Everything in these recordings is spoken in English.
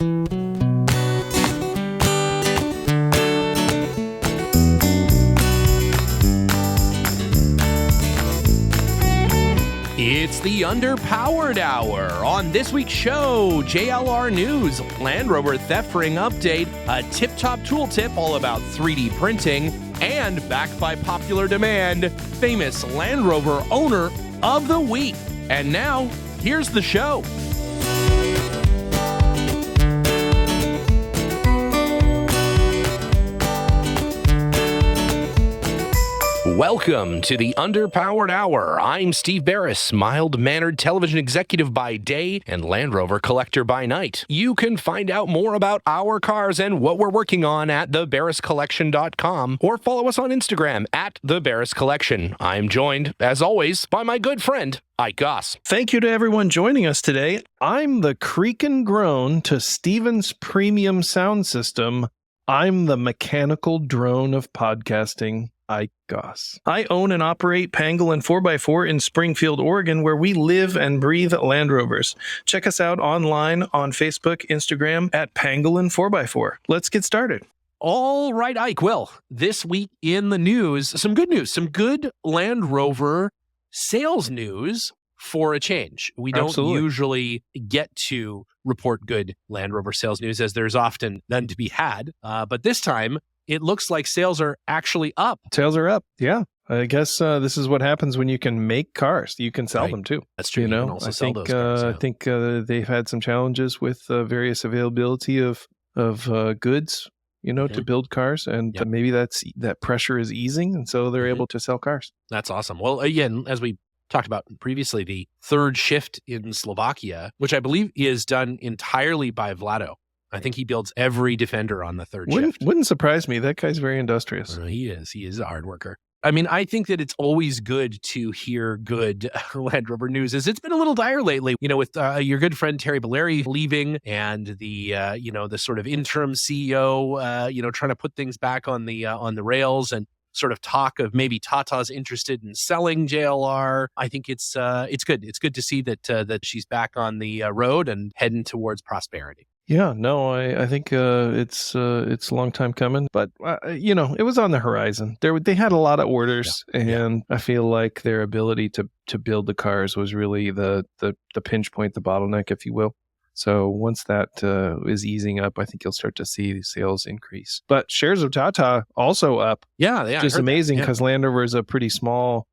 It's the Underpowered Hour. On this week's show, JLR News, Land Rover theft ring update, a tip-top tooltip all about 3D printing, and backed by popular demand, famous Land Rover Owner of the Week. And now, here's the show. Welcome to the Underpowered Hour. I'm Steve Barris, mild-mannered television executive by day and Land Rover collector by night. You can find out more about our cars and what we're working on at thebarriscollection.com or follow us on Instagram at thebarriscollection. I'm joined, as always, by my good friend, Ike Goss. Thank you to everyone joining us today. I'm the creak and groan to Steven's premium sound system. I'm the mechanical drone of podcasting, Ike Goss. I own and operate Pangle and 4x4 in Springfield, Oregon, where we live and breathe Land Rovers. Check us out online on Facebook, Instagram at Pangle and 4x4. Let's get started. All right, Ike. Well, this week in the news, some good news, some good Land Rover sales news for a change. We don't usually get to report good Land Rover sales news, as there's often none to be had. But this time, it looks like sales are actually up. Sales are up. Yeah. I guess this is what happens when you can make cars. You can sell them too. That's true. You can also sell those cars. I think they've had some challenges with various availability of goods, to build cars, and maybe that pressure is easing, and so they're able to sell cars. That's awesome. Well, again, as we talked about previously, the third shift in Slovakia, which I believe is done entirely by Vlado. I think he builds every Defender on the third shift. Wouldn't surprise me. That guy's very industrious. He is. He is a hard worker. I mean, I think that it's always good to hear good Land Rover news. It's been a little dire lately, with your good friend Terry Balleri leaving and the sort of interim CEO, trying to put things back on the rails, and sort of talk of maybe Tata's interested in selling JLR. I think it's good. It's good to see that she's back on the road and heading towards prosperity. Yeah, no, I think it's a long time coming, but it was on the horizon. They had a lot of orders, and I feel like their ability to build the cars was really the pinch point, the bottleneck, if you will. So once that is easing up, I think you'll start to see the sales increase. But shares of Tata also up. Yeah, which is amazing because Land Rover is a pretty small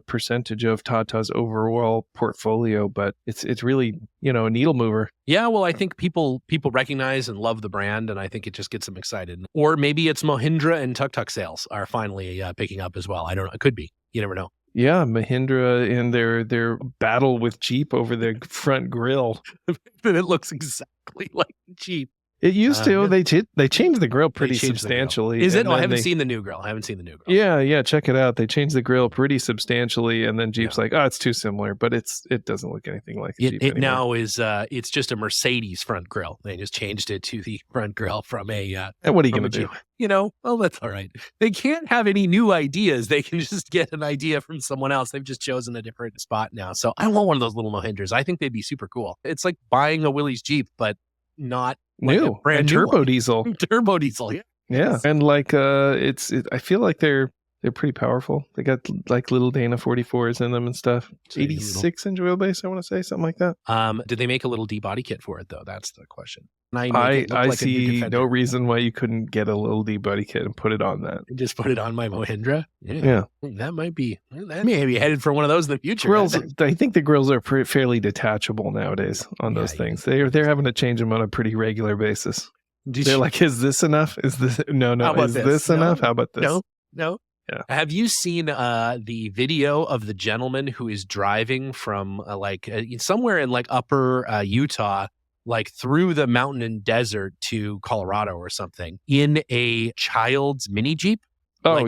percentage of Tata's overall portfolio, but it's really a needle mover. Yeah, well, I think people recognize and love the brand, and I think it just gets them excited. Or maybe it's Mahindra and Tuk-Tuk sales are finally picking up as well. I don't know. It could be. You never know. Yeah, Mahindra and their battle with Jeep over their front grille. But it looks exactly like Jeep. It used to. They changed the grill pretty substantially. Is it? I haven't seen the new grill. Yeah, check it out. They changed the grill pretty substantially, and then Jeep's like, it's too similar, but it doesn't look anything like a Jeep anymore. It now is. It's just a Mercedes front grill. They just changed it to the front grill from a. And what are you going to do? Well, that's all right. They can't have any new ideas. They can just get an idea from someone else. They've just chosen a different spot now. So I want one of those little Mahindras. I think they'd be super cool. It's like buying a Willys Jeep, but not new, like brand turbo new diesel. Turbo diesel, yeah. And like I feel like they're pretty powerful. They got like little Dana 44s in them and stuff. 86-inch wheelbase, I want to say, something like that. Did they make a little D body kit for it though? That's the question. I see no reason why you couldn't get a little D body kit and put it on that. Just put it on my Mahindra. Yeah. That may be headed for one of those in the future. Grills, I think the grills are fairly detachable nowadays on those things. They're having to change them on a pretty regular basis. They're like, is this enough? Is this no? Is this enough? How about this? No. Yeah. Have you seen the video of the gentleman who is driving from somewhere in like upper Utah, like through the mountain and desert to Colorado or something in a child's mini Jeep? Oh,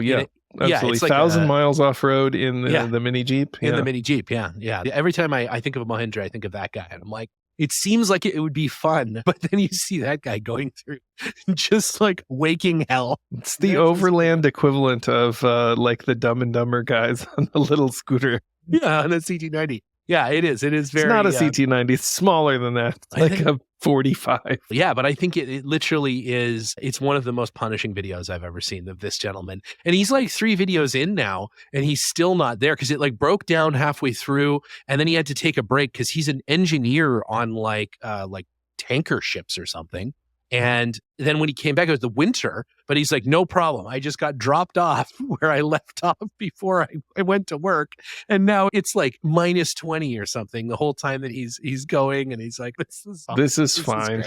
absolutely. It's 1,000 miles off road in the mini Jeep. In the mini Jeep, yeah. Every time I think of a Mahindra, I think of that guy, and I'm like, it seems like it would be fun, but then you see that guy going through just like waking hell. It's the overland equivalent of like the Dumb and Dumber guys on the little scooter. Yeah, on the CT90. Yeah, it is. It is very. It's not a CT90. It's smaller than that. It's like a 45. Yeah, but I think it literally is. It's one of the most punishing videos I've ever seen of this gentleman. And he's like 3 videos in now, and he's still not there because it like broke down halfway through, and then he had to take a break because he's an engineer on like tanker ships or something. And then when he came back, it was the winter, but he's like, no problem. I just got dropped off where I left off before I went to work. And now it's like minus 20 or something the whole time that he's going. And he's like, this is fine.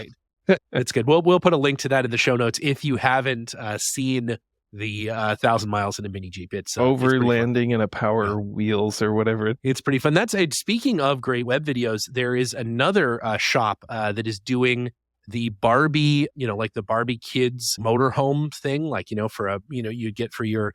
It's good. We'll put a link to that in the show notes. If you haven't seen the 1,000 miles in a mini Jeep, it's overlanding in a Power Wheels or whatever. It's pretty fun. That's speaking of great web videos, there is another shop that is doing the Barbie, like the Barbie kids motorhome thing, like, for a, you get for your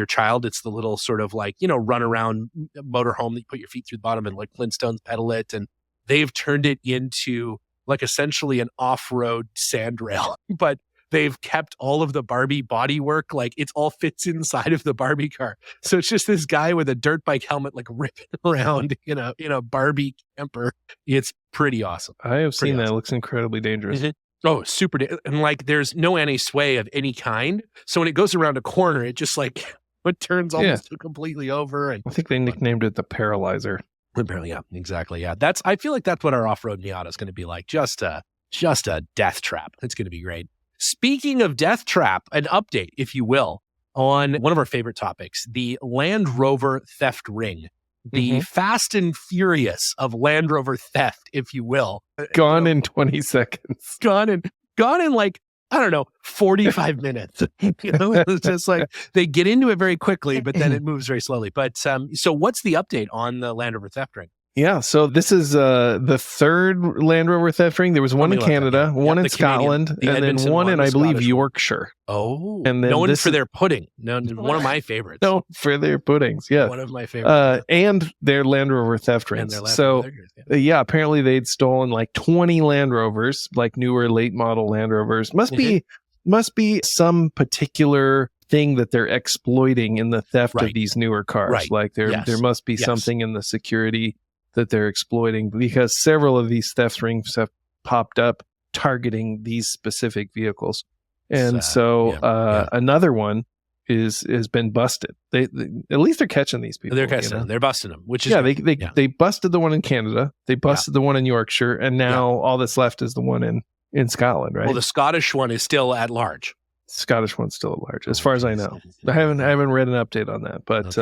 child. It's the little sort of like, run around motorhome that you put your feet through the bottom and like Flintstones pedal it. And they've turned it into like essentially an off-road sandrail, but they've kept all of the Barbie bodywork. Like it all fits inside of the Barbie car. So it's just this guy with a dirt bike helmet, like ripping around in a Barbie camper. It's pretty awesome. I have seen that. It looks incredibly dangerous. Mm-hmm. Oh, super. And like there's no anti-sway of any kind. So when it goes around a corner, it just like it turns almost completely over. And I think they nicknamed it the Paralyzer. Apparently, yeah, exactly. Yeah. I feel like that's what our off-road Miata is going to be like. Just a death trap. It's going to be great. Speaking of death trap, an update, if you will, on one of our favorite topics, the Land Rover theft ring, the Fast and Furious of Land Rover theft, if you will. Gone in 20 seconds. Gone in like, I don't know, 45 minutes. It's just like they get into it very quickly, but then it moves very slowly. But so what's the update on the Land Rover theft ring? Yeah, so this is the third Land Rover theft ring. There was one in Canada, one in Scotland, and then one in, I believe, Yorkshire. Oh, and then known for their pudding. No, one of my favorites. No, for their puddings, yeah. One of my favorites. And their Land Rover theft rings. So, apparently they'd stolen like 20 Land Rovers, like newer late model Land Rovers. Must be some particular thing that they're exploiting in the theft of these newer cars. Right. Like there must be something in the security that they're exploiting, because several of these theft rings have popped up targeting these specific vehicles. And another one has been busted. They at least they're catching these people. They're catching them. They're busting them, which is they busted the one in Canada. They busted the one in Yorkshire, and now all that's left is the one in Scotland, right? Well, the Scottish one is still at large. Scottish one's still at large, as far as I know. I haven't read an update on that, but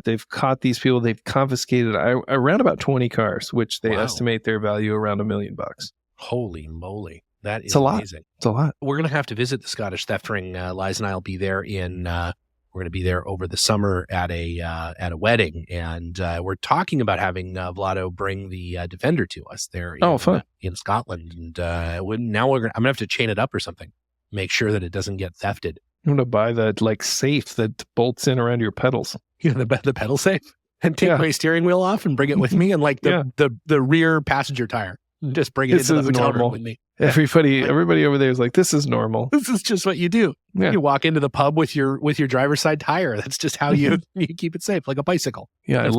they've caught these people. They've confiscated around about 20 cars, which they estimate their value around $1 million. Holy moly. That is amazing. It's a lot. We're going to have to visit the Scottish theft ring. Liza and I will be there we're going to be there over the summer at a wedding. And we're talking about having Vlado bring the Defender to us there in Scotland. And now I'm going to have to chain it up or something. Make sure that it doesn't get thefted. I'm going to buy that like safe that bolts in around your pedals. The pedal safe, and take my steering wheel off and bring it with me, and like the rear passenger tire, just bring it into the hotel room with me. Everybody over there is like, this is normal. This is just what you do. Yeah. You walk into the pub with your driver's side tire. That's just how you keep it safe, like a bicycle. Yeah, I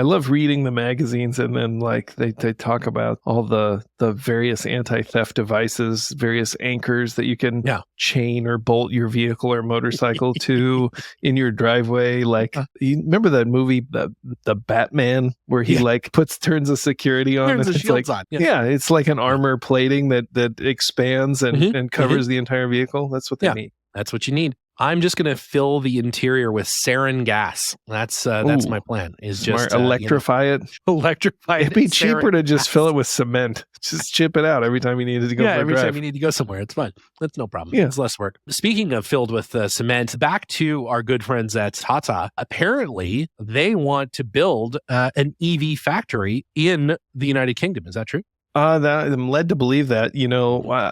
love reading the magazines, and then like they talk about all the various anti-theft devices, various anchors that you can chain or bolt your vehicle or motorcycle to in your driveway. Like you remember that movie, the Batman, where he like turns the security on, turns and the shields on. It's like an armor plating that expands and covers the entire vehicle. That's what they need. That's what you need. I'm just going to fill the interior with sarin gas. That's my plan. Is smart. Just electrify it. Electrify it. It'd be cheaper to just fill it with cement. Just chip it out every time you needed to go. Every time you need to go somewhere, it's fine. That's no problem. It's less work. Speaking of filled with cement, back to our good friends at Tata. Apparently, they want to build an EV factory in the United Kingdom. Is that true? I'm led to believe that,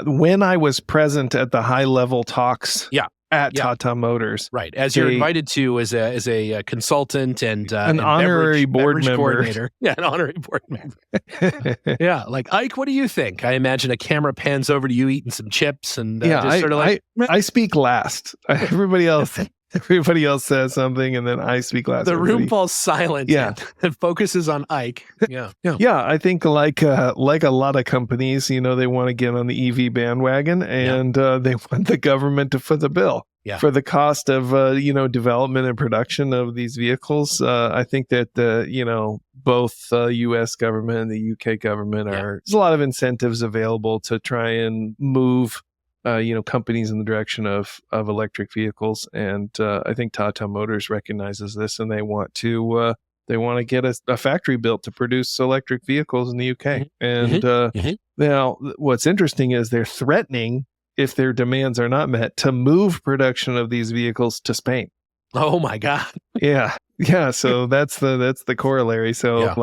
when I was present at the high level talks at Tata Motors. Right. As you're invited to as a consultant and an honorary board member. Coordinator. Yeah, an honorary board member. Yeah. Like, Ike, what do you think? I imagine a camera pans over to you eating some chips and just sort of like... I speak last. Everybody else Everybody else says something, and then I speak last. The room falls silent. Yeah. And focuses on Ike. Yeah. Yeah, I think like a lot of companies, they want to get on the EV bandwagon, and they want the government to foot the bill for the cost of development and production of these vehicles. I think that both U.S. government and the U.K. government there's a lot of incentives available to try and move companies in the direction of electric vehicles, and I think Tata Motors recognizes this, and they want to get a factory built to produce electric vehicles in the UK. And now, what's interesting is they're threatening, if their demands are not met, to move production of these vehicles to Spain. Oh my God! Yeah. So that's the corollary. So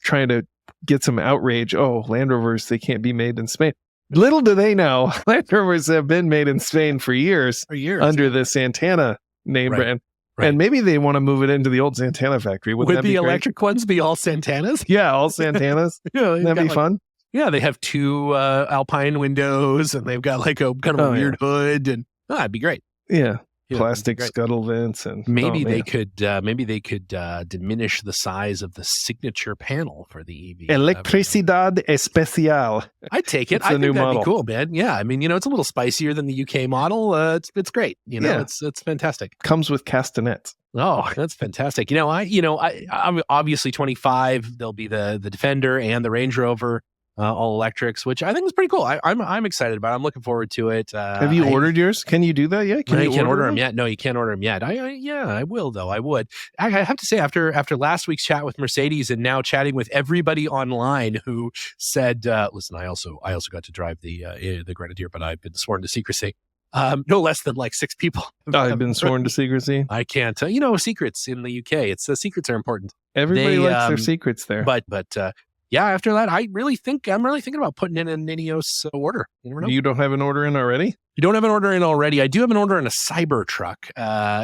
trying to get some outrage. Oh, Land Rovers, they can't be made in Spain. Little do they know, Land Rovers have been made in Spain for years under the Santana name brand. Right. And maybe they want to move it into the old Santana factory. Would the electric ones be all Santanas? Yeah, all Santanas. That'd be fun. Yeah, they have two Alpine windows, and they've got like a kind of a weird hood, and that'd be great. Yeah. Plastic scuttle vents, and maybe they could diminish the size of the signature panel for the EV. Electricidad Especial. I'd take it. I think that'd be cool, man. Yeah, I mean, it's a little spicier than the UK model. It's great. It's fantastic. Comes with castanets. Oh, that's fantastic. I'm obviously 25. There'll be the Defender and the Range Rover. All electrics, which I think is pretty cool. I'm excited about it. I'm looking forward to it. Have you ordered yours? Can you do that yet? You can't order them yet. No, you can't order them yet. I will though. I would. I have to say, after last week's chat with Mercedes, and now chatting with everybody online who said, "Listen, I also got to drive the Grenadier, but I've been sworn to secrecy." No less than like 6 people. I've been sworn to secrecy. I can't. Secrets in the UK. Secrets are important. Everybody likes their secrets there. But yeah, after that, I'm really thinking about putting in an Ineos order. You never know. You don't have an order in already? You don't have an order in already. I do have an order in a Cybertruck,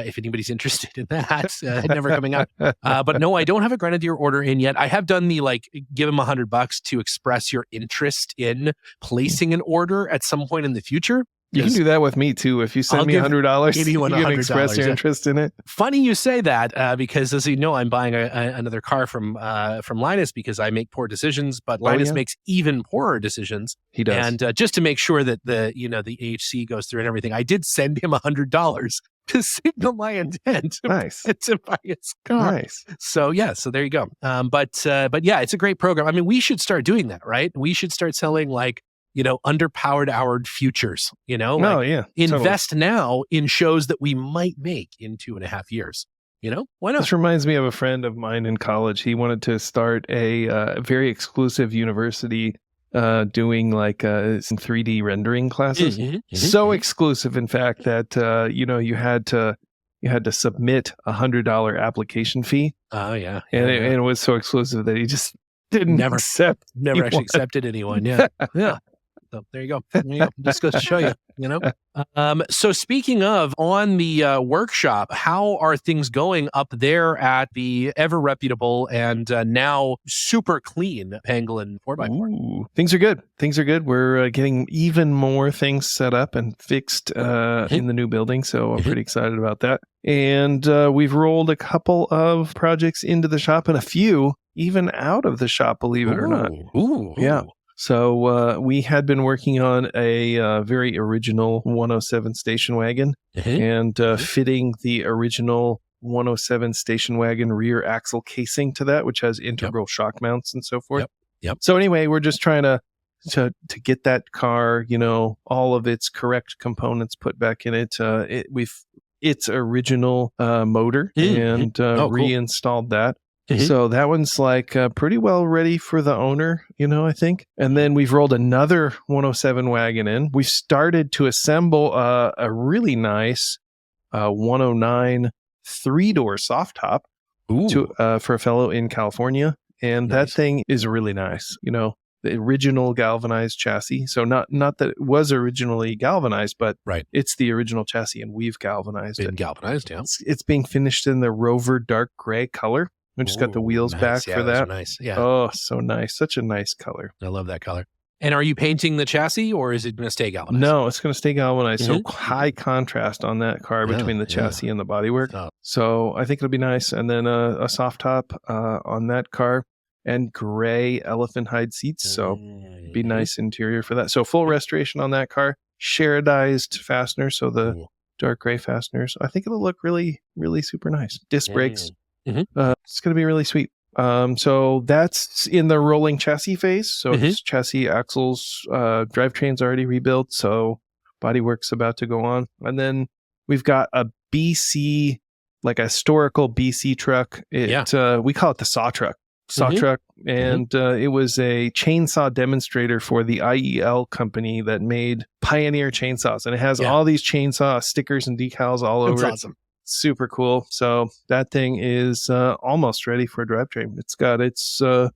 if anybody's interested in that. Never coming out. But no, I don't have a Grenadier order in yet. I have done the, give them $100 to express your interest in placing an order at some point in the future. You can do that with me too. If you send me $100, you can express your interest in it. Funny you say that, because as you know, I'm buying another car from Linus because I make poor decisions, but Linus makes even poorer decisions. He does. And just to make sure that the AHC goes through and everything, I did send him $100 to signal my intent to buy his car. Nice. So there you go. But yeah, it's a great program. I mean, we should start doing that, right? We should start selling underpowered houred futures, invest now in shows that we might make in 2.5 years. Why not? This reminds me of a friend of mine in college. He wanted to start a very exclusive university doing some 3D rendering classes. So exclusive, in fact, that you had to submit $100 application fee. Oh yeah. And it was so exclusive that he just never actually accepted anyone. Yeah. Yeah. So there you go. Just goes to show you, So speaking of, on the workshop, how are things going up there at the ever reputable and now super clean Pangolin 4x4? Things are good. We're getting even more things set up and fixed in the new building. So I'm pretty excited about that. And we've rolled a couple of projects into the shop and a few even out of the shop, believe it or not. Yeah. So we had been working on a very original 107 station wagon and fitting the original 107 station wagon rear axle casing to that, which has integral shock mounts and so forth. Yep. So anyway, we're just trying to get that car, all of its correct components put back in it. Its original motor and reinstalled that. So that one's pretty well ready for the owner, I think. And then we've rolled another 107 wagon in. We've started to assemble a really nice 109 3-door soft top for a fellow in California. And that thing is really nice. The original galvanized chassis. So not that it was originally galvanized, but it's the original chassis and we've galvanized it. Galvanized, yeah. It's being finished in the Rover dark gray color. We just got the wheels back for that. Nice. Yeah. Oh, so nice. Such a nice color. I love that color. And are you painting the chassis or is it going to stay galvanized? No, it's going to stay galvanized. So high contrast on that car between the chassis and the bodywork. Oh. So I think it'll be nice. And then a soft top on that car and gray elephant hide seats. So be nice interior for that. So full restoration on that car. Sheridized fasteners. So the dark gray fasteners. I think it'll look really, really super nice. Disc brakes. It's going to be really sweet. So that's in the rolling chassis phase. So it's chassis, axles, drivetrain's already rebuilt. So bodywork's about to go on. And then we've got a BC, like a historical BC truck. We call it the saw truck. Truck. And it was a chainsaw demonstrator for the IEL company that made Pioneer chainsaws. And it has all these chainsaw stickers and decals all over it. Awesome. Super cool. So that thing is almost ready for a drivetrain. It's got the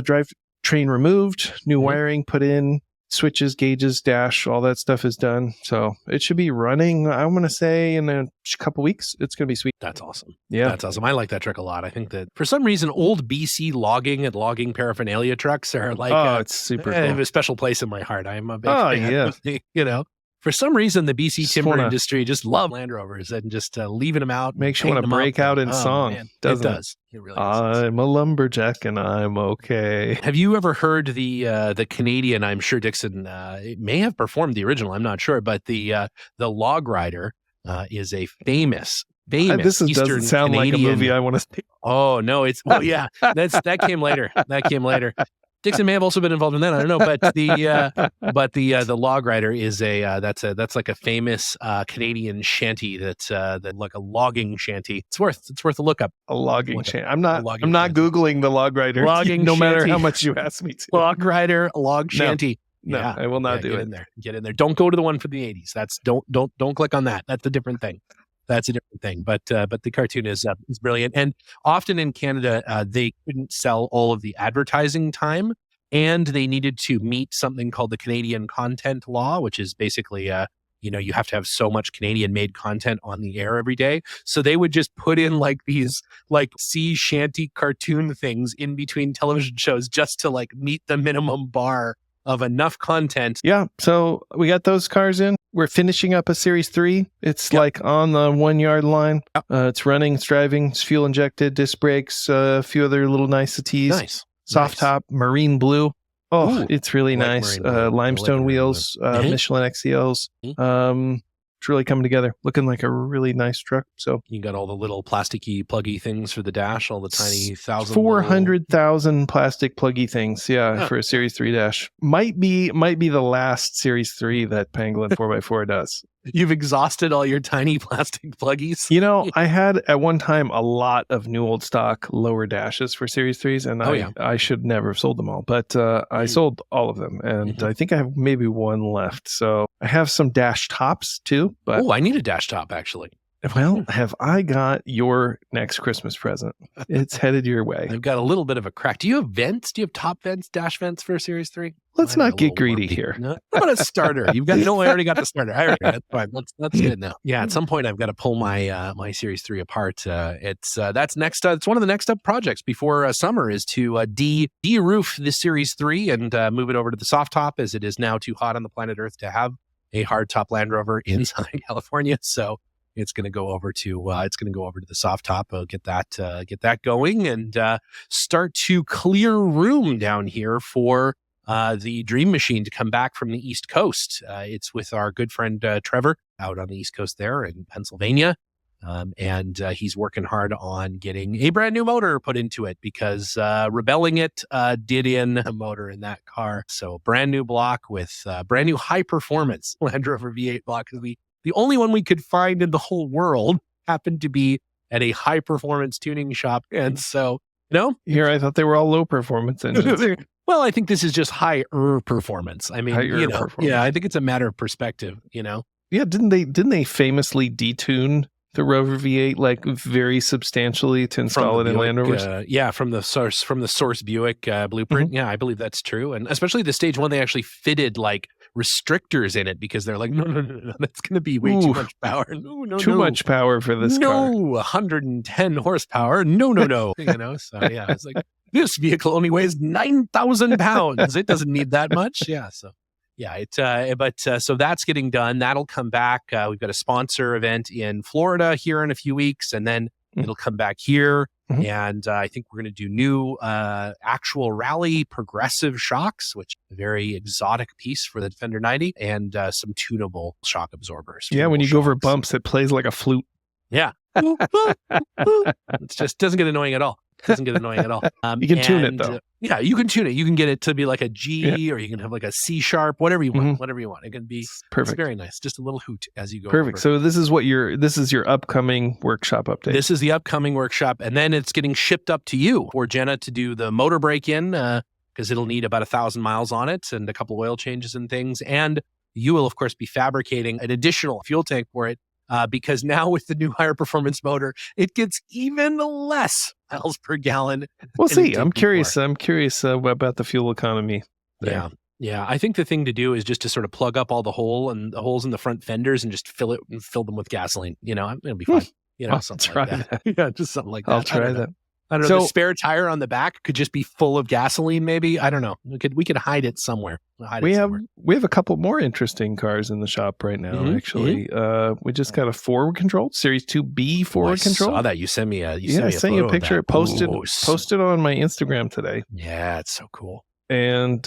drivetrain removed, new wiring put in, switches, gauges, dash, all that stuff is done. So it should be running, I'm going to say, in a couple weeks. It's going to be sweet. That's awesome. Yeah. That's awesome. I like that truck a lot. I think that for some reason, old BC logging and logging paraphernalia trucks are like, it's super cool. They have a special place in my heart. I'm a big fan. For some reason, the BC timber industry just love Land Rovers and just leaving them out. Makes you want to break out in song. Man, it does. It really does. I'm a lumberjack and I'm okay. Have you ever heard the Canadian? I'm sure Dixon it may have performed the original. I'm not sure, but the Log Rider is a famous. This doesn't sound Canadian. Like a movie I want to see. Oh no, that came later. That came later. Dixon may have also been involved in that. I don't know, but the Log Rider is that's like a famous Canadian shanty that's like a logging shanty. It's worth a look up. A logging shanty. I'm not Googling the Log Rider. Logging no matter shanty. how much you ask me to. Log Rider, log shanty. No, I will not do it. Get in there. Don't go to the one for the 80s. That's don't click on that. That's a different thing. That's a different thing. But the cartoon is brilliant. And often in Canada, they couldn't sell all of the advertising time, and they needed to meet something called the Canadian Content Law, which is basically you have to have so much Canadian-made content on the air every day. So they would just put in like these like sea shanty cartoon things in between television shows just to like meet the minimum bar of enough content. Yeah. So we got those cars in. We're finishing up a Series 3. It's like on the 1 yard line. It's running, it's driving, it's fuel injected, disc brakes, a few other little niceties. Nice. Soft top, marine blue. Oh, Ooh, it's really nice. Limestone wheels, Michelin XCLs. It's really coming together. Looking like a really nice truck. So you got all the little plasticky, pluggy things for the dash, all the tiny 400,000 plastic pluggy things. Yeah, for a Series 3 dash. Might be the last Series 3 that Pangolin 4x4 does. You've exhausted all your tiny plastic pluggies. I had at one time a lot of new old stock lower dashes for Series 3s, and I should never have sold them all, but I sold all of them, and I think I have maybe one left. So I have some dash tops too. But I need a dash top actually. Well, have I got your next Christmas present? It's headed your way. I've got a little bit of a crack. Do you have vents? Do you have top vents, dash vents for Series 3? Let's not get greedy here. No, how about a starter? I already got the starter. That's fine. That's good now. Yeah, at some point I've got to pull my my Series 3 apart. It's next. It's one of the next up projects before summer is to de-roof the Series 3 and move it over to the soft top, as it is now too hot on the planet Earth to have a hard top Land Rover in Southern California. So it's going to go over to the soft top. I'll get that going and start to clear room down here for the Dream Machine to come back from the East Coast. It's with our good friend Trevor out on the East Coast there in Pennsylvania. And he's working hard on getting a brand new motor put into it because Rebelling It did in a motor in that car. So brand new block with brand new high performance Land Rover V8 block. The only one we could find in the whole world happened to be at a high performance tuning shop. And so, here I thought they were all low performance engines. Well, I think this is just higher performance. I mean, I think it's a matter of perspective, Yeah, didn't they famously detune the Rover V8 like very substantially to install it in Land Rovers? From the source Buick blueprint. Mm-hmm. Yeah, I believe that's true. And especially the stage one, they actually fitted like restrictors in it because they're like, no, that's going to be way too much power. No, too much power for this car. 110 horsepower. No. So yeah, it's like This vehicle only weighs 9,000 pounds. It doesn't need that much. Yeah. So, yeah, so that's getting done. That'll come back. We've got a sponsor event in Florida here in a few weeks, and then it'll come back here. Mhm. And I think we're going to do new actual rally progressive shocks, which is a very exotic piece for the Defender 90, and some tunable shock absorbers. Yeah, when tunable you go over shocks. bumps, it plays like a flute. Yeah. It just doesn't get annoying at all. Doesn't get annoying at all. You can tune it, though. Yeah, you can tune it. You can get it to be like a G, or you can have like a C sharp, whatever you want. Mhm. Whatever you want. It can be Perfect. It's very nice. Just a little hoot as you go. Perfect. Over. So this is your upcoming workshop update. This is the upcoming workshop, and then it's getting shipped up to you for Jenna to do the motor break-in, because it'll need about 1,000 miles on it and a couple of oil changes and things. And you will, of course, be fabricating an additional fuel tank for it, because now with the new higher performance motor, it gets even less miles per gallon. We'll than it see. did I'm curious. before. I'm curious about the fuel economy there. Yeah. Yeah. I think the thing to do is just to sort of plug up all the holes in the front fenders and just fill them with gasoline. It'll be fine. I'll Something try like that. Yeah, just something like that. I'll try that. I don't know. The So- spare tire on the back could just be full of gasoline, maybe. I don't know. We could hide it somewhere. We have a couple more interesting cars in the shop right now. Mhm, Actually, we just got a forward control Series 2B forward I control. saw that. You sent me a. I sent you a picture. Of that. Posted on my Instagram today, Yeah, it's so cool. and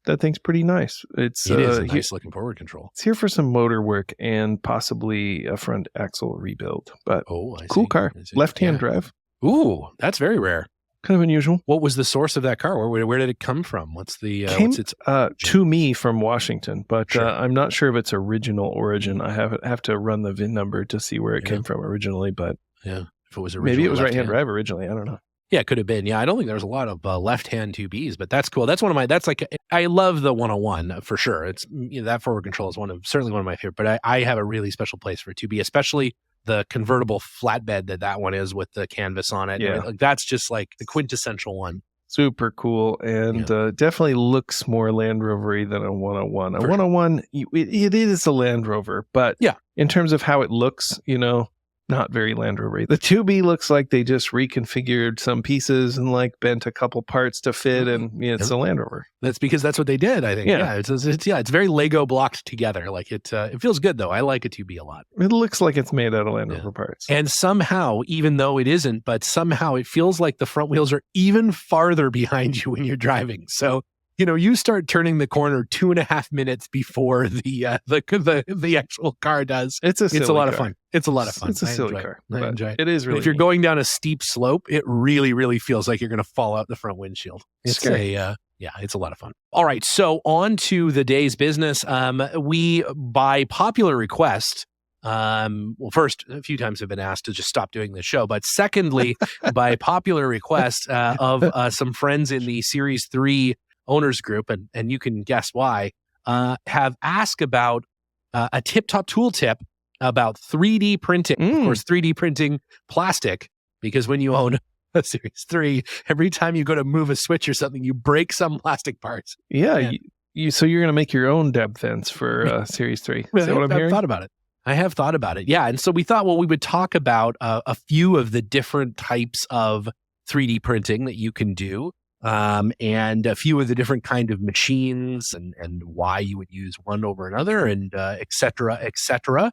that thing's pretty nice. It is a nice looking forward control. It's here for some motor work and possibly a front axle rebuild. But Oh, I cool see. car, I see. left-hand Yeah. drive, Ooh, that's very rare. kind of unusual. What was the source of that car? Where did it come from? What's the Came what's its to me from Washington, but Sure. I'm not sure of its original origin. I have to run the VIN number to see where it Yeah. came from originally, but yeah? If it was maybe it was originally right-hand drive originally. I don't know. Yeah, it could have been. Yeah, I don't think there was a lot of left-hand 2Bs, but that's cool. That's I love the 101 for sure. It's that forward control is certainly one of my favorite. But I have a really special place for 2B, especially the convertible flatbed that one is with the canvas on it. Yeah. That's just like the quintessential one. Super cool, and definitely looks more Land Rover-y than a 101. A For 101, it is a Land Rover, but Yeah. in terms of how it looks, not very Land Rover-y. The 2B looks like they just reconfigured some pieces and like bent a couple parts to fit, and it's a Land Rover. That's because that's what they did. I think. Yeah. It's very Lego blocked together. Like it feels good though. I like a 2B a lot. It looks like it's made out of Land Yeah. Rover parts. And somehow, even though it isn't, but somehow it feels like the front wheels are even farther behind you when you're driving. So, you start turning the corner 2.5 minutes before the actual car does. It's a lot of car. fun. It's a lot of fun. It's a I silly enjoy it. car. I but enjoy it. It is really If you're neat. going down a steep slope, it really, really feels like you're going to fall out the front windshield. It's Scary. it's a lot of fun. All right, so on to the day's business. We, by popular request, first, a few times have been asked to just stop doing this show, but secondly, by popular request of some friends in the Series 3 owners group, and you can guess why, have asked about a tip-top tool tip about 3D printing. Of course, 3D printing plastic, because when you own a Series 3, every time you go to move a switch or something, you break some plastic parts. Yeah, so you're going to make your own depth vents for Series 3. Is that what I'm hearing? I've thought about it. I have thought about it. Yeah. And so we thought, we would talk about a few of the different types of 3D printing that you can do, and a few of the different kind of machines and why you would use one over another, and et cetera, et cetera.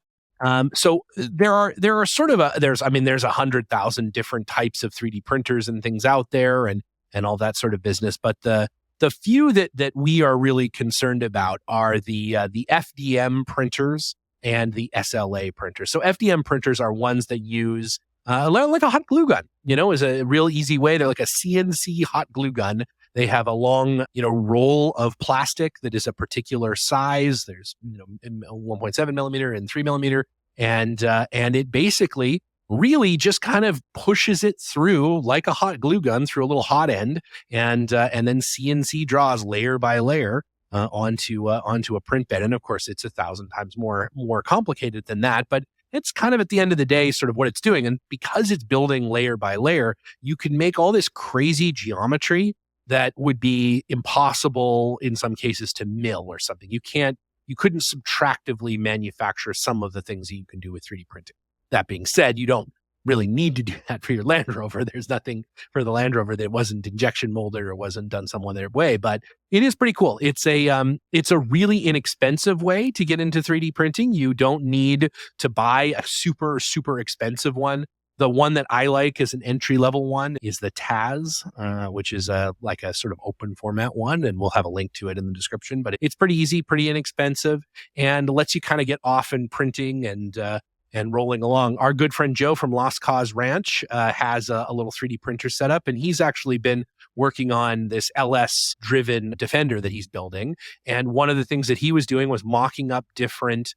So there are sort of there's 100,000 different types of 3D printers and things out there, and all that sort of business. But the few that we are really concerned about are the FDM printers and the SLA printers. So FDM printers are ones that use like a hot glue gun, is a real easy way. They're like a CNC hot glue gun. They have a long, roll of plastic that is a particular size. There's, 1.7 millimeter and 3 millimeter. And it basically really just kind of pushes it through like a hot glue gun through a little hot end, and then CNC draws layer by layer onto a print bed. And of course, it's 1,000 times more complicated than that, but it's kind of at the end of the day sort of what it's doing. And because it's building layer by layer, you can make all this crazy geometry that would be impossible in some cases to mill or something. You couldn't subtractively manufacture some of the things that you can do with 3D printing. That being said, you don't really need to do that for your Land Rover. There's nothing for the Land Rover that wasn't injection molded or wasn't done some other way, but it is pretty cool. It's a really inexpensive way to get into 3D printing. You don't need to buy a super, super expensive one. The one that I like is an entry level one is the TAZ, which is like a sort of open format one. And we'll have a link to it in the description, but it's pretty easy, pretty inexpensive, and lets you kind of get off in printing and rolling along. Our good friend Joe from Lost Cause Ranch has a little 3D printer set up, and he's actually been working on this LS-driven Defender that he's building. And one of the things that he was doing was mocking up different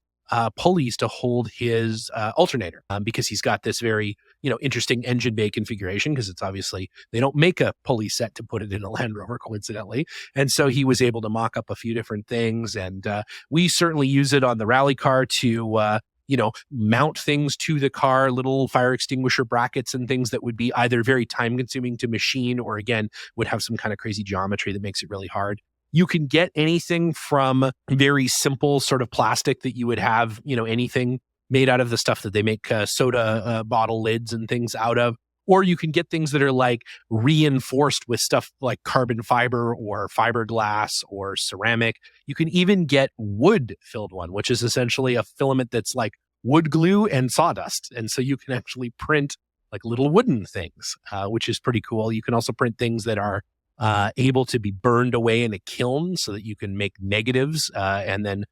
pulleys to hold his alternator, because he's got this very interesting engine bay configuration, because it's obviously they don't make a pulley set to put it in a Land Rover, coincidentally. And so he was able to mock up a few different things, and we certainly use it on the rally car to mount things to the car, little fire extinguisher brackets and things that would be either very time consuming to machine, or again, would have some kind of crazy geometry that makes it really hard. You can get anything from very simple sort of plastic that you would have, anything made out of the stuff that they make soda bottle lids and things out of. Or you can get things that are like reinforced with stuff like carbon fiber or fiberglass or ceramic. You can even get wood filled one, which is essentially a filament that's like wood glue and sawdust. And so you can actually print like little wooden things, which is pretty cool. You can also print things that are able to be burned away in a kiln so that you can make negatives and then,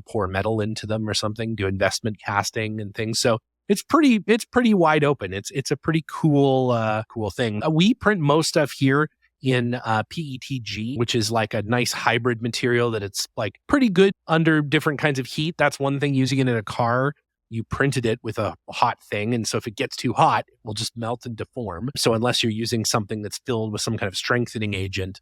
pour metal into them or something, do investment casting and things. So it's pretty wide open. It's a pretty cool thing. We print most stuff here in PETG, which is like a nice hybrid material that it's like pretty good under different kinds of heat. That's one thing, using it in a car. You printed it with a hot thing, and so if it gets too hot, it will just melt and deform. So unless you're using something that's filled with some kind of strengthening agent,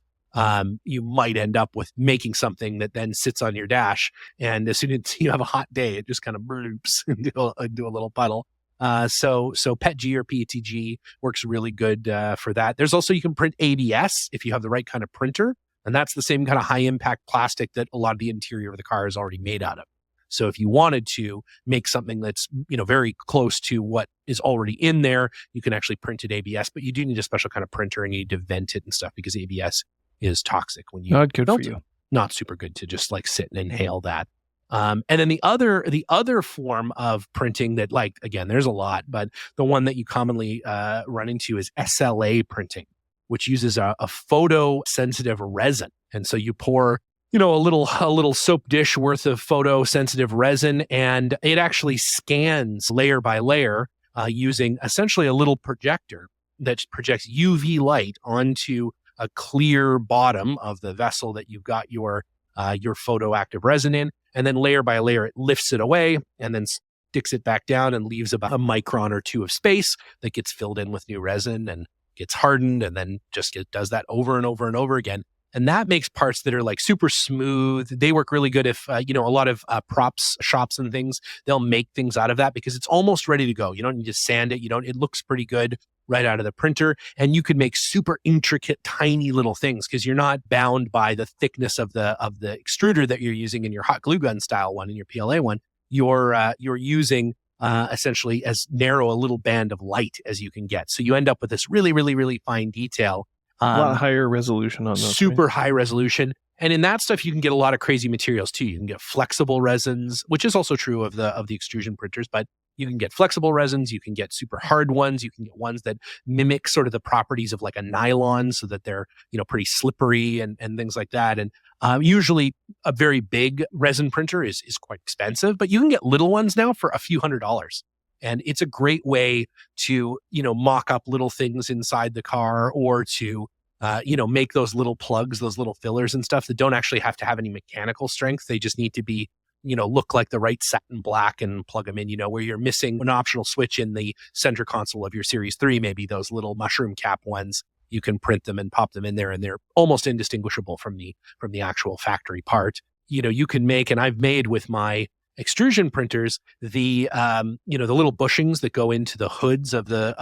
you might end up with making something that then sits on your dash, and as soon as you have a hot day, it just kind of burps into a little puddle. So PETG or PETG works really good for that. There's also, you can print ABS if you have the right kind of printer, and that's the same kind of high impact plastic that a lot of the interior of the car is already made out of. So if you wanted to make something that's, very close to what is already in there, you can actually print it ABS, but you do need a special kind of printer and you need to vent it and stuff, because ABS is toxic when you not good melt for you. It. Not super good to just like sit and inhale that. And then the other form of printing that, like, again, there's a lot, but the one that you commonly run into is SLA printing, which uses a photosensitive resin. And so you pour a little soap dish worth of photosensitive resin, and it actually scans layer by layer using essentially a little projector that projects UV light onto a clear bottom of the vessel that you've got your photoactive resin in, and then layer by layer it lifts it away and then sticks it back down and leaves about a micron or two of space that gets filled in with new resin and gets hardened, and then does that over and over and over again. And that makes parts that are like super smooth. They work really good if, a lot of props shops and things, they'll make things out of that because it's almost ready to go. You don't need to sand it. It looks pretty good right out of the printer. And you can make super intricate, tiny little things because you're not bound by the thickness of the extruder that you're using in your hot glue gun style one, in your PLA one. You're using essentially as narrow a little band of light as you can get. So you end up with this really, really, really fine detail. A lot higher resolution on those. Super right? high resolution. And in that stuff, you can get a lot of crazy materials too. You can get flexible resins, which is also true of the extrusion printers, but you can get flexible resins. You can get super hard ones. You can get ones that mimic sort of the properties of like a nylon so that they're, pretty slippery and things like that. And usually a very big resin printer is quite expensive, but you can get little ones now for a few $100s. And it's a great way to, mock up little things inside the car, or to, make those little plugs, those little fillers and stuff that don't actually have to have any mechanical strength. They just need to be, look like the right satin black and plug them in, where you're missing an optional switch in the center console of your Series 3, maybe those little mushroom cap ones. You can print them and pop them in there, and they're almost indistinguishable from the actual factory part. You can make, and I've made with my extrusion printers, the little bushings that go into the hoods of the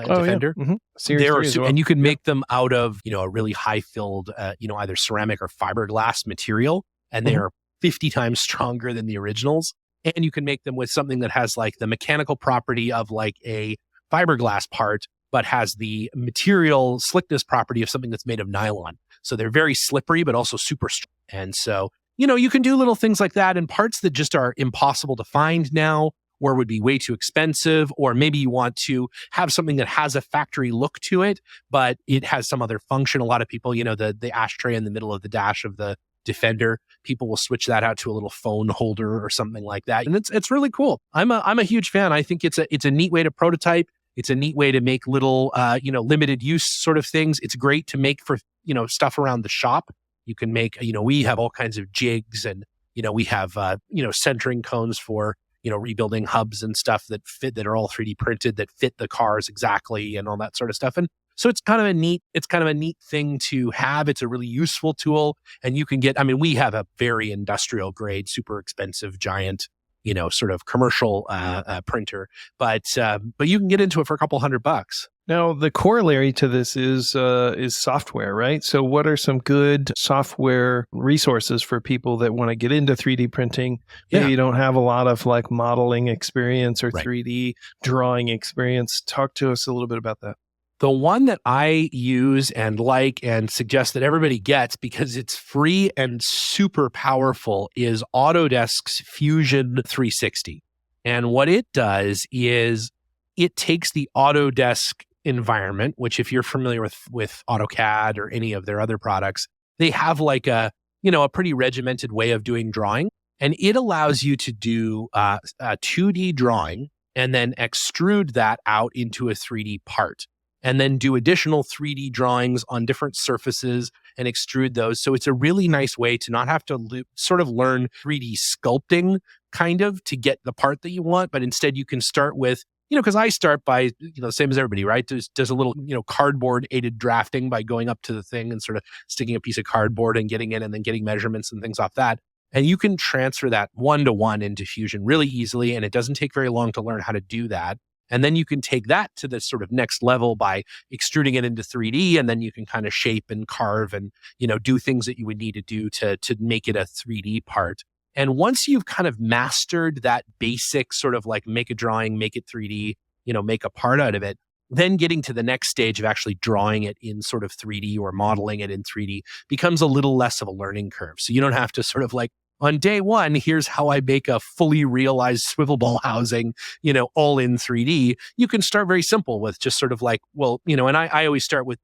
Defender. Yeah. Mm-hmm. And you can make them out of a really high filled either ceramic or fiberglass material, and they are 50 times stronger than the originals. And you can make them with something that has like the mechanical property of like a fiberglass part, but has the material slickness property of something that's made of nylon. So they're very slippery, but also super strong. And so, you can do little things like that, and parts that just are impossible to find now or would be way too expensive, or maybe you want to have something that has a factory look to it, but it has some other function. A lot of people, the ashtray in the middle of the dash of the Defender, people will switch that out to a little phone holder or something like that. And it's really cool. I'm a huge fan. I think it's a neat way to prototype. It's a neat way to make little, limited use sort of things. It's great to make for, stuff around the shop. You can make, we have all kinds of jigs, and, we have, centering cones for, rebuilding hubs and stuff that are all 3D printed, that fit the cars exactly, and all that sort of stuff. And so it's kind of a neat thing to have. It's a really useful tool, and you can get, we have a very industrial grade, super expensive, giant, sort of commercial printer, but you can get into it for a couple $100. Now, the corollary to this is software, right? So what are some good software resources for people that want to get into 3D printing? Maybe you don't have a lot of like modeling experience or 3D drawing experience. Talk to us a little bit about that. The one that I use and like and suggest that everybody gets, because it's free and super powerful, is Autodesk's Fusion 360. And what it does is it takes the Autodesk environment, which if you're familiar with AutoCAD or any of their other products, they have like a pretty regimented way of doing drawing. And it allows you to do a 2D drawing and then extrude that out into a 3D part, and then do additional 3D drawings on different surfaces and extrude those. So it's a really nice way to not have to sort of learn 3D sculpting kind of to get the part that you want, but instead you can start with, because I start by, same as everybody, right? Does a little, cardboard aided drafting by going up to the thing and sort of sticking a piece of cardboard and getting in, and then getting measurements and things off that. And you can transfer that 1-to-1 into Fusion really easily, and it doesn't take very long to learn how to do that. And then you can take that to the sort of next level by extruding it into 3D, and then you can kind of shape and carve and, do things that you would need to do to make it a 3D part. And once you've kind of mastered that basic sort of like make a drawing, make it 3D, make a part out of it, then getting to the next stage of actually drawing it in sort of 3D or modeling it in 3D becomes a little less of a learning curve. So you don't have to sort of like, on day one, here's how I make a fully realized swivel ball housing, all in 3D. You can start very simple with just sort of like, and I always start with,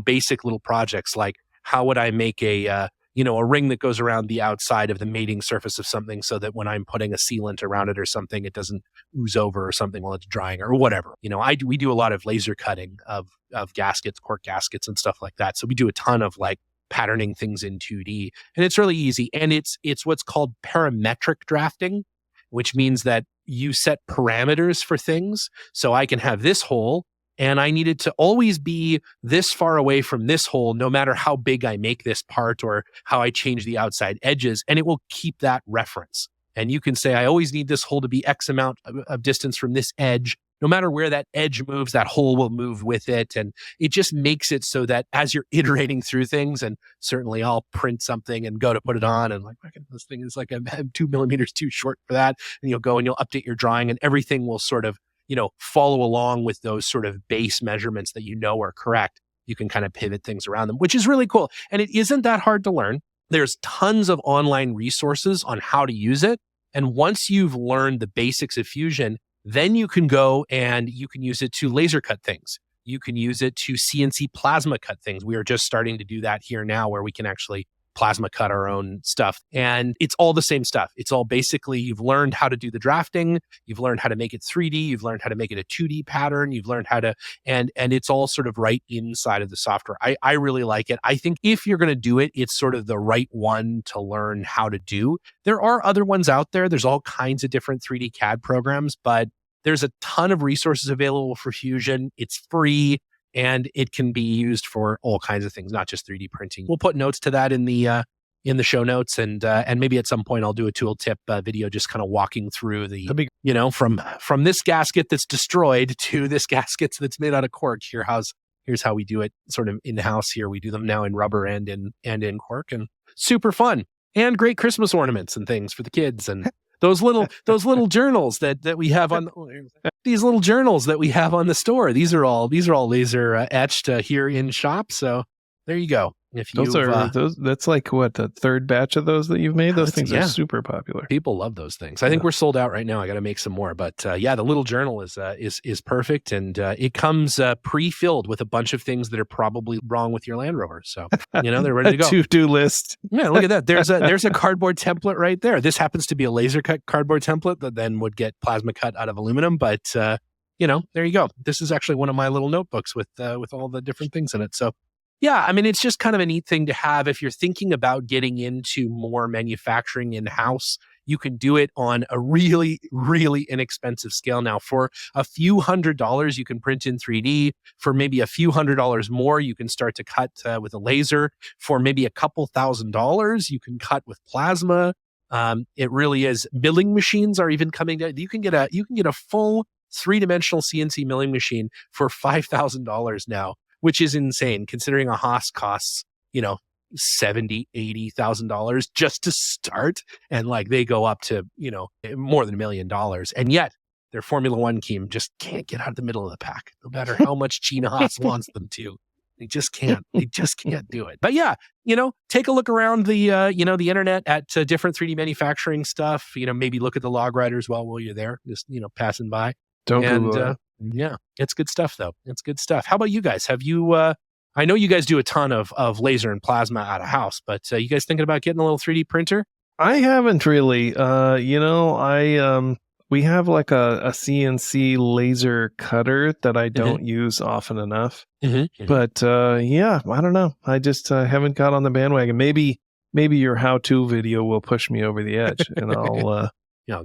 basic little projects like, how would I make a ring that goes around the outside of the mating surface of something so that when I'm putting a sealant around it or something, it doesn't ooze over or something while it's drying or whatever. We do a lot of laser cutting of gaskets, cork gaskets and stuff like that. So we do a ton of like patterning things in 2D, and it's really easy. And it's what's called parametric drafting, which means that you set parameters for things. So I can have this hole, and I need it to always be this far away from this hole, no matter how big I make this part or how I change the outside edges, and it will keep that reference. And you can say, I always need this hole to be X amount of distance from this edge. No matter where that edge moves, that hole will move with it. And it just makes it so that as you're iterating through things, and certainly I'll print something and go to put it on, and like, this thing is like, I'm 2 millimeters too short for that. And you'll go and you'll update your drawing, and everything will sort of, follow along with those sort of base measurements that are correct. You can kind of pivot things around them, which is really cool. And it isn't that hard to learn. There's tons of online resources on how to use it. And once you've learned the basics of Fusion, then you can go and you can use it to laser cut things. You can use it to CNC plasma cut things. We are just starting to do that here now, where we can actually plasma cut our own stuff. And it's all the same stuff. It's all basically, you've learned how to do the drafting. You've learned how to make it 3D. You've learned how to make it a 2D pattern. You've learned how to, and it's all sort of right inside of the software. I really like it. I think if you're going to do it, it's sort of the right one to learn how to do. There are other ones out there. There's all kinds of different 3D CAD programs, but there's a ton of resources available for Fusion. It's free, and it can be used for all kinds of things, not just 3D printing. We'll put notes to that in the show notes, and maybe at some point I'll do a tooltip video, just kind of walking through the, from this gasket that's destroyed to this gasket that's made out of cork. Here's how we do it, sort of in house here. We do them now in rubber and in cork, and super fun, and great Christmas ornaments and things for the kids, and those little journals that we have on. these little journals that we have on the store. These are all laser etched here in shop. So there you go. If That's like what, the third batch of those that you've made? Those things are super popular. People love those things. I think we're sold out right now. I got to make some more, but the little journal is perfect, and it comes pre-filled with a bunch of things that are probably wrong with your Land Rover. So they're ready to go. To-do list. Yeah, look at that. There's a cardboard template right there. This happens to be a laser cut cardboard template that then would get plasma cut out of aluminum, but there you go. This is actually one of my little notebooks with all the different things in it. So. Yeah, I mean, it's just kind of a neat thing to have if you're thinking about getting into more manufacturing in-house. You can do it on a really, really inexpensive scale. Now, for a few $100s, you can print in 3D. For maybe a few $100s more, you can start to cut with a laser. For maybe a couple $1,000s, you can cut with plasma. It really is. Milling machines are even coming down. You can get a full 3-dimensional CNC milling machine for $5,000 now, which is insane considering a Haas costs, $70,000, $80,000 just to start. And like they go up to, more than $1 million. And yet their Formula One team just can't get out of the middle of the pack, no matter how much Gina Haas wants them to. They just can't. They just can't do it. But yeah, take a look around the internet at different 3D manufacturing stuff. Maybe look at the log riders while you're there, just, passing by. Don't Google it. Yeah, it's good stuff, though. It's good stuff. How about you guys? Have you, I know you guys do a ton of laser and plasma out of house, but you guys thinking about getting a little 3D printer? I haven't really. We have like a CNC laser cutter that I don't use often enough. But I don't know. I just haven't got on the bandwagon. Maybe your how-to video will push me over the edge, and I'll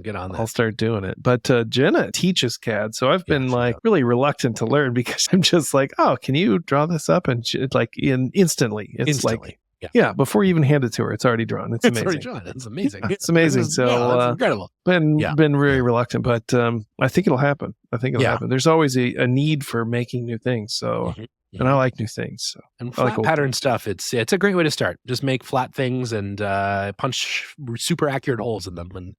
get on that. I'll start doing it. But Jenna teaches CAD, so I've been really reluctant to learn because I'm just like, oh, can you draw this up? And instantly. It's like, before you even hand it to her, it's already drawn. It's amazing. Already drawn. It's amazing. It's amazing. That's incredible. Been very reluctant, but I think it'll happen. Happen. There's always a need for making new things. So. And I like new things. So. And flat pattern stuff, it's a great way to start. Just make flat things and punch super accurate holes in them. And,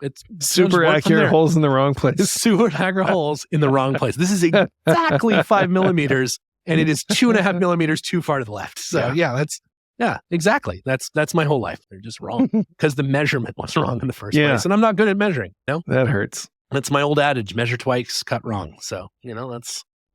it's super accurate holes in the wrong place. Super accurate holes in the wrong place. This is exactly 5 millimeters, and it is 2.5 millimeters too far to the left. So exactly. That's my whole life. They're just wrong because the measurement was wrong in the first place. And I'm not good at measuring. That hurts. That's my old adage, measure twice, cut wrong. So,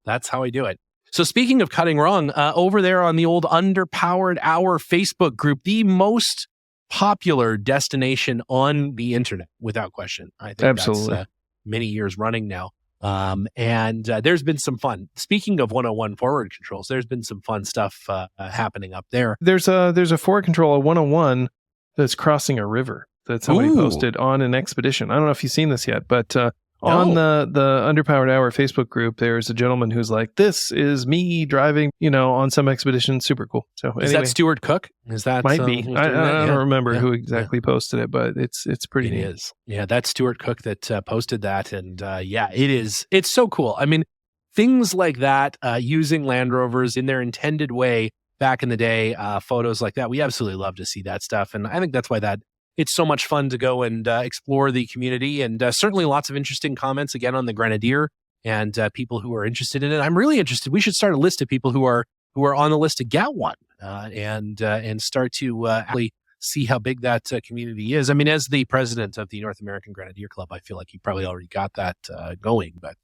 that's how I do it. So speaking of cutting wrong, over there on the old Underpowered Hour Facebook group, the most popular destination on the internet, without question. I think absolutely. That's many years running now. And there's been some fun. Speaking of 101 forward controls, there's been some fun stuff happening up there. There's a forward control, a 101, that's crossing a river. That's somebody posted on an expedition. I don't know if you've seen this yet, but on the Underpowered Hour Facebook group, there's a gentleman who's like, this is me driving, on some expedition. Super cool. So is that Stuart Cook? Is that might be? I don't remember who exactly posted it, but it's pretty neat. It is. Yeah, that's Stuart Cook that posted that. And it is. It's so cool. I mean, things like that, using Land Rovers in their intended way back in the day, photos like that, we absolutely love to see that stuff. And I think that's why it's so much fun to go and explore the community, and certainly lots of interesting comments again on the Grenadier and people who are interested in it. I'm really interested. We should start a list of people who are on the list to get one and start to actually see how big that community is. I mean, as the president of the North American Grenadier Club, I feel like you probably already got that going, but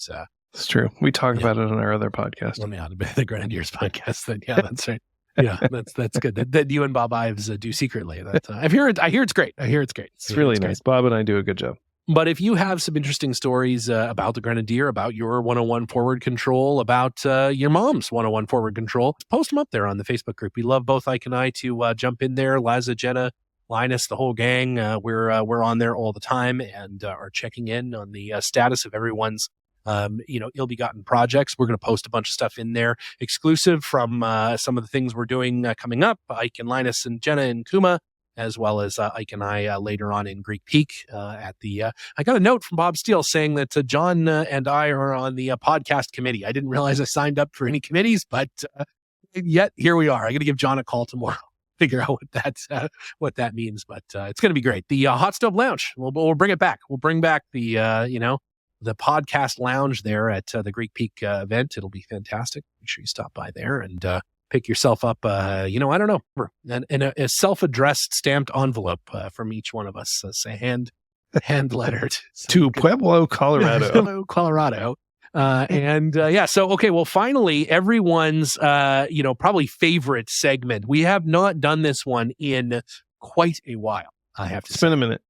it's true. We talk about it on our other podcast. Let me out the Grenadiers podcast. Then that's right. Yeah, that's good. That you and Bob Ives do secretly. I hear it's great. It's really nice. Bob and I do a good job. But if you have some interesting stories about the Grenadier, about your 101 forward control, about your mom's 101 forward control, post them up there on the Facebook group. We love both Ike and I to jump in there. Liza, Jenna, Linus, the whole gang. We're on there all the time and are checking in on the status of everyone's ill-begotten projects. We're going to post a bunch of stuff in there exclusive from some of the things we're doing coming up. Ike and Linus and Jenna and Kuma, as well as Ike and I later on in Greek Peak at the... I got a note from Bob Steele saying that John and I are on the podcast committee. I didn't realize I signed up for any committees, but yet here we are. I'm going to give John a call tomorrow. Figure out what that means, but it's going to be great. The Hot Stove Lounge, we'll bring it back. We'll bring back the the podcast lounge there at the Greek Peak event. It'll be fantastic. Make sure you stop by there and pick yourself up, I don't know, in a self-addressed stamped envelope from each one of us, say hand lettered to Pueblo, Colorado. Pueblo, Colorado. So finally, everyone's probably favorite segment. We have not done this one in quite a while. I have to say. It's been a minute.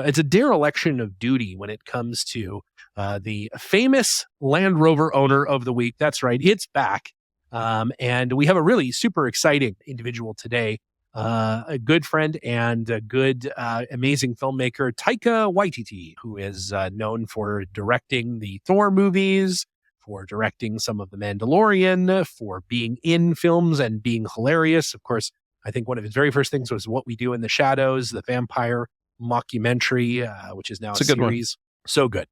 It's a dereliction of duty when it comes to the famous Land Rover Owner of the Week. That's right, it's back. And we have a really super exciting individual today, a good friend and a good, amazing filmmaker, Taika Waititi, who is known for directing the Thor movies, for directing some of The Mandalorian, for being in films and being hilarious. Of course, I think one of his very first things was What We Do in the Shadows, the vampire mockumentary, which is now a series. So good.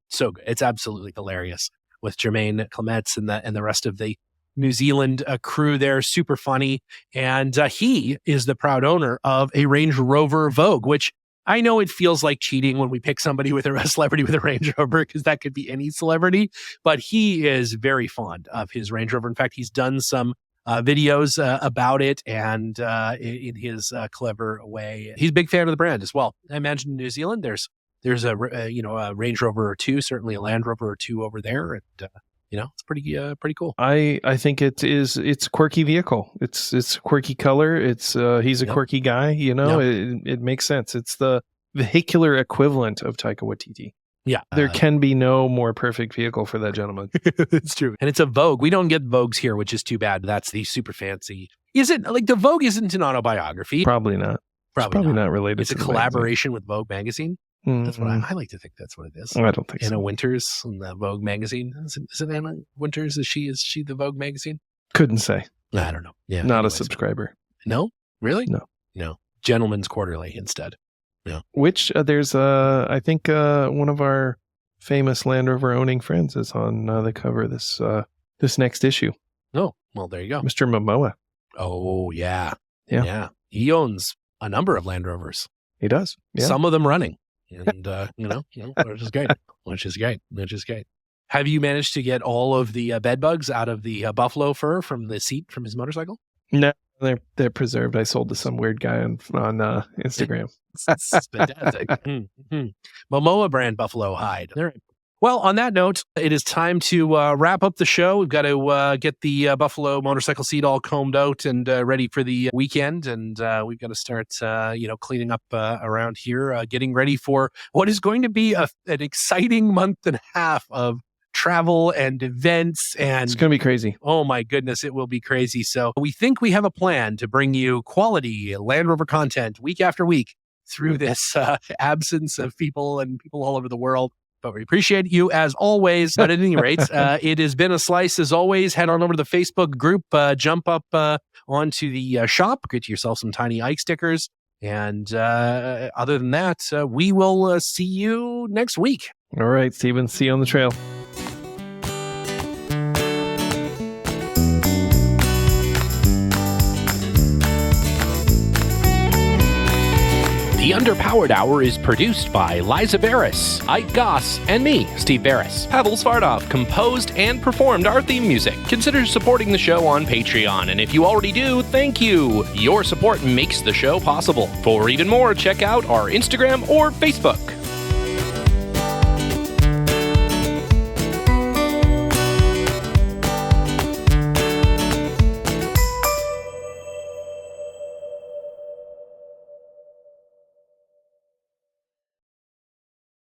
It's absolutely hilarious with Jermaine Clements and the rest of the New Zealand crew there. Super funny. And he is the proud owner of a Range Rover Vogue, which I know it feels like cheating when we pick somebody with a celebrity with a Range Rover, because that could be any celebrity, but he is very fond of his Range Rover. In fact, he's done some videos about it, and in his clever way, he's a big fan of the brand as well. I imagine in New Zealand, there's a Range Rover or two, certainly a Land Rover or two over there, and it's pretty cool. I think it's a quirky vehicle. It's a quirky color. It's he's a quirky guy. It makes sense. It's the vehicular equivalent of Taika Waititi. Yeah. There can be no more perfect vehicle for that gentleman. It's true. And it's a Vogue. We don't get Vogues here, which is too bad. That's the super fancy. Is it like the Vogue isn't an autobiography? Probably not. Probably not related. It's a collaboration with Vogue magazine. Mm-hmm. That's what I like to think that's what it is. I don't think so. Anna Winters in the Vogue magazine. Is it Anna Winters? Is she the Vogue magazine? Couldn't say. I don't know. Yeah. Not a subscriber. No? Really? No. Gentleman's Quarterly instead. Yeah. Which there's I think one of our famous Land Rover owning friends is on the cover of this next issue. Oh, well, there you go. Mr. Momoa. Oh, yeah. He owns a number of Land Rovers. He does. Yeah. Some of them running. And, which is great. Have you managed to get all of the bed bugs out of the buffalo fur from the seat from his motorcycle? No, they're preserved. I sold to some weird guy on Instagram. That's fantastic. Momoa brand buffalo hide. All right. Well, on that note, it is time to wrap up the show. We've got to get the buffalo motorcycle seat all combed out and ready for the weekend. And we've got to start, cleaning up around here, getting ready for what is going to be an exciting month and a half of travel and events. And it's going to be crazy. Oh, my goodness, it will be crazy. So we think we have a plan to bring you quality Land Rover content week after week through this absence of people all over the world. But we appreciate you as always. But at any rate, it has been a slice as always. Head on over to the Facebook group, jump up onto the shop, get yourself some tiny Ike stickers. And other than that, we will see you next week. All right, Steven, see you on the trail. The Underpowered Hour is produced by Liza Barris, Ike Goss, and me, Steve Barris. Pavel Svardov composed and performed our theme music. Consider supporting the show on Patreon, and if you already do, thank you. Your support makes the show possible. For even more, check out our Instagram or Facebook.